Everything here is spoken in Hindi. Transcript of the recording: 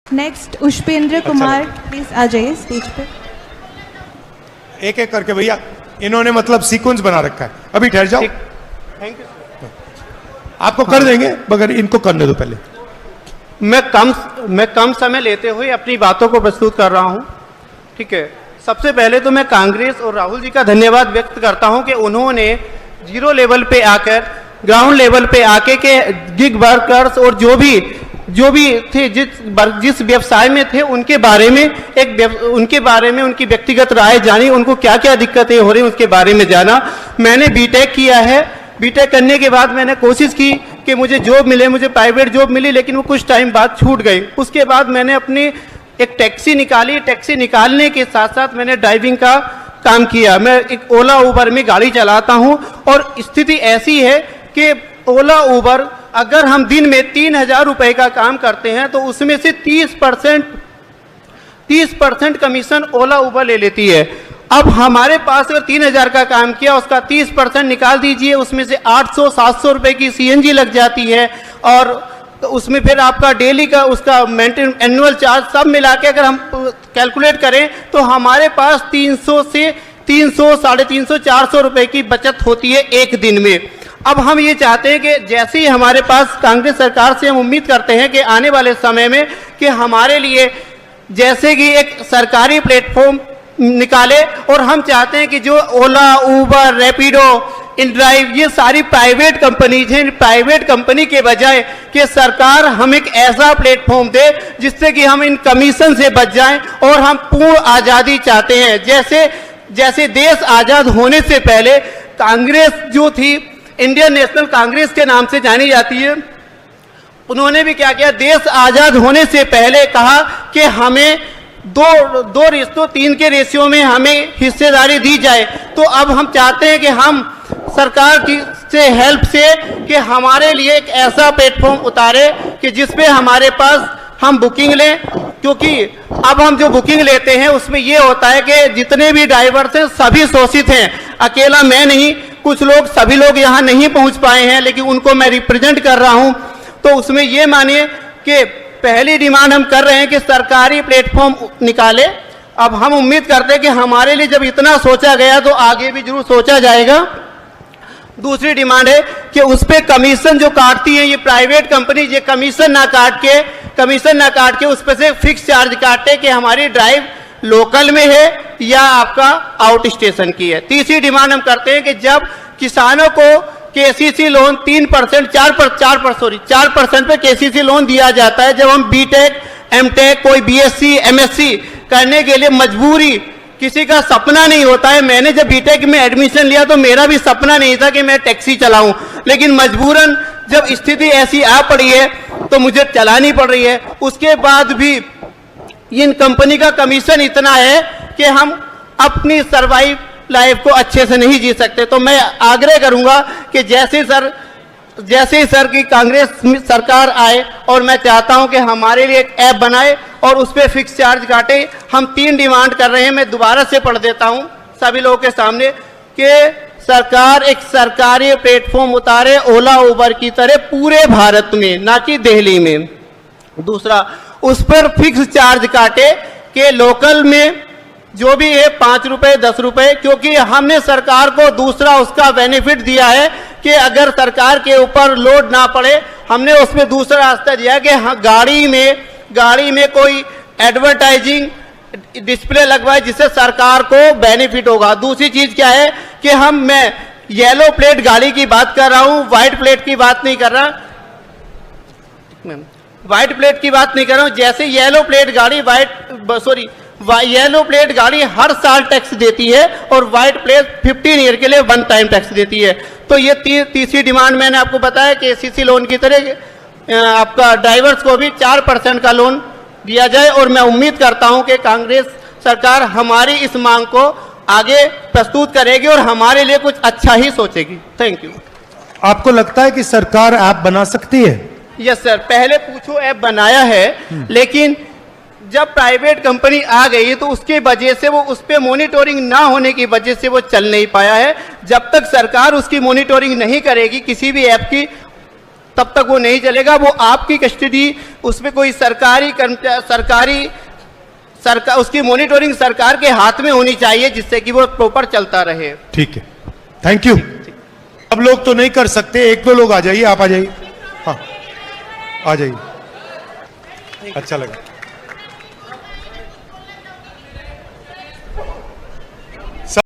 नेक्स्ट उष्पेंद्र कुमार, प्लीज आ जाइए स्टेज पे। एक एक करके भैया, इन्होंने मतलब सीक्वेंस बना रखा है। अभी ठहर जाओ, थैंक यू। आपको कर देंगे मगर इनको करने दो पहले। मैं कम समय लेते हुए अपनी बातों को प्रस्तुत कर रहा हूं। ठीक है, सबसे पहले तो मैं कांग्रेस और राहुल जी का धन्यवाद व्यक्त करता हूं कि उन्होंने जीरो लेवल पे आकर, ग्राउंड लेवल पे आके के गिग वर्कर्स और जो भी थे, जिस व्यवसाय में थे, उनके बारे में उनकी व्यक्तिगत राय जानी, उनको क्या क्या दिक्कतें हो रही उसके बारे में जाना। मैंने बीटेक किया है। बीटेक करने के बाद मैंने कोशिश की कि मुझे जॉब मिले, मुझे प्राइवेट जॉब मिली, लेकिन वो कुछ टाइम बाद छूट गई। उसके बाद मैंने अपनी एक टैक्सी निकाली। टैक्सी निकालने के साथ साथ मैंने ड्राइविंग का काम किया। मैं एक ओला उबर में गाड़ी चलाता हूं और स्थिति ऐसी है कि ओला उबर अगर हम दिन में 3,000 रुपए का काम करते हैं तो उसमें से 30% कमीशन ओला उबर ले लेती है। अब हमारे पास अगर 3,000 का काम किया, उसका 30% निकाल दीजिए, उसमें से 800-700 रुपए की सीएनजी लग जाती है और उसमें फिर आपका डेली का उसका मेंटेन एनुअल चार्ज सब मिला के अगर हम कैलकुलेट करें तो हमारे पास 300 से 300, 350, 400 रुपए की बचत होती है एक दिन में। अब हम ये चाहते हैं कि जैसे ही हमारे पास कांग्रेस सरकार से हम उम्मीद करते हैं कि आने वाले समय में कि हमारे लिए जैसे कि एक सरकारी प्लेटफॉर्म निकाले, और हम चाहते हैं कि जो ओला, उबर, रैपिडो, इनड्राइव, ये सारी प्राइवेट कंपनीज हैं, प्राइवेट कंपनी के बजाय कि सरकार हम एक ऐसा प्लेटफॉर्म दे जिससे कि हम इन कमीशन से बच जाएं और हम पूर्ण आज़ादी चाहते हैं। जैसे देश आज़ाद होने से पहले कांग्रेस जो थी, इंडियन नेशनल कांग्रेस के नाम से जानी जाती है, उन्होंने भी क्या किया, देश आज़ाद होने से पहले कहा कि हमें दो रिश्तों 3 के रेशियो में हमें हिस्सेदारी दी जाए। तो अब हम चाहते हैं कि हम सरकार की से हेल्प से कि हमारे लिए एक ऐसा प्लेटफॉर्म उतारे कि जिसपे हमारे पास हम बुकिंग लें, क्योंकि अब हम जो बुकिंग लेते हैं उसमें ये होता है कि जितने भी ड्राइवर्स हैं सभी शोषित हैं। अकेला मैं नहीं, कुछ लोग, सभी लोग यहाँ नहीं पहुँच पाए हैं, लेकिन उनको मैं रिप्रेजेंट कर रहा हूँ। तो उसमें ये मानिए कि पहली डिमांड हम कर रहे हैं कि सरकारी प्लेटफॉर्म निकाले। अब हम उम्मीद करते हैं कि हमारे लिए जब इतना सोचा गया तो आगे भी जरूर सोचा जाएगा। दूसरी डिमांड है कि उस पर कमीशन जो काटती है ये प्राइवेट कंपनी, ये कमीशन ना काट के उस पर से फिक्स चार्ज काटे कि हमारी ड्राइव लोकल में है या आपका आउट स्टेशन की है। तीसरी डिमांड हम करते हैं कि जब किसानों को केसीसी लोन 3%, 4% पे केसीसी लोन दिया जाता है, जब हम बीटेक, एमटेक, कोई बीएससी, एमएससी करने के लिए मजबूरी, किसी का सपना नहीं होता है। मैंने जब बीटेक में एडमिशन लिया तो मेरा भी सपना नहीं था कि मैं टैक्सी चलाऊं, लेकिन मजबूरन जब स्थिति ऐसी आ पड़ी है तो मुझे चलानी पड़ रही है। उसके बाद भी इन कंपनी का कमीशन इतना है कि हम अपनी सर्वाइव लाइफ को अच्छे से नहीं जी सकते। तो मैं आग्रह करूंगा कि जैसे ही सर की कांग्रेस सरकार आए, और मैं चाहता हूं कि हमारे लिए एक ऐप बनाए और उस पर फिक्स चार्ज काटे। हम 3 डिमांड कर रहे हैं, मैं दोबारा से पढ़ देता हूं सभी लोगों के सामने कि सरकार एक सरकारी प्लेटफॉर्म उतारे ओला उबर की तरह पूरे भारत में, ना कि दिल्ली में। दूसरा, उस पर फिक्स चार्ज काटे कि लोकल में जो भी है 5 रुपए, 10 रुपए, क्योंकि हमने सरकार को दूसरा उसका बेनिफिट दिया है कि अगर सरकार के ऊपर लोड ना पड़े, हमने उसमें दूसरा रास्ता दिया कि हाँ, गाड़ी में कोई एडवर्टाइजिंग डिस्प्ले लगवाए जिससे सरकार को बेनिफिट होगा। दूसरी चीज क्या है कि मैं येलो प्लेट गाड़ी की बात कर रहा हूँ, व्हाइट प्लेट की बात नहीं कर रहा। जैसे येलो प्लेट गाड़ी हर साल टैक्स देती है और व्हाइट प्लेट 15 ईयर के लिए 1 टाइम टैक्स देती है। तो ये तीसरी डिमांड मैंने आपको बताया कि केसीसी लोन की तरह आपका ड्राइवर्स को भी 4% का लोन दिया जाए, और मैं उम्मीद करता हूं कि कांग्रेस सरकार हमारी इस मांग को आगे प्रस्तुत करेगी और हमारे लिए कुछ अच्छा ही सोचेगी। Thank you. आपको लगता है कि सरकार ऐप बना सकती है? यस सर, पहले पूछो ऐप बनाया है, लेकिन जब प्राइवेट कंपनी आ गई तो उसके वजह से वो उस पर मॉनिटरिंग ना होने की वजह से वो चल नहीं पाया है। जब तक सरकार उसकी मॉनिटरिंग नहीं करेगी किसी भी ऐप की, तब तक वो नहीं चलेगा। वो आपकी कस्टडी, उसमें कोई सरकारी उसकी मॉनिटरिंग सरकार के हाथ में होनी चाहिए, जिससे कि वो प्रॉपर चलता रहे। ठीक है, थैंक यू। अब लोग तो नहीं कर सकते, एक दो लोग आ जाइए, आप आ जाइए। हाँ, आ जाइए, अच्छा लगा।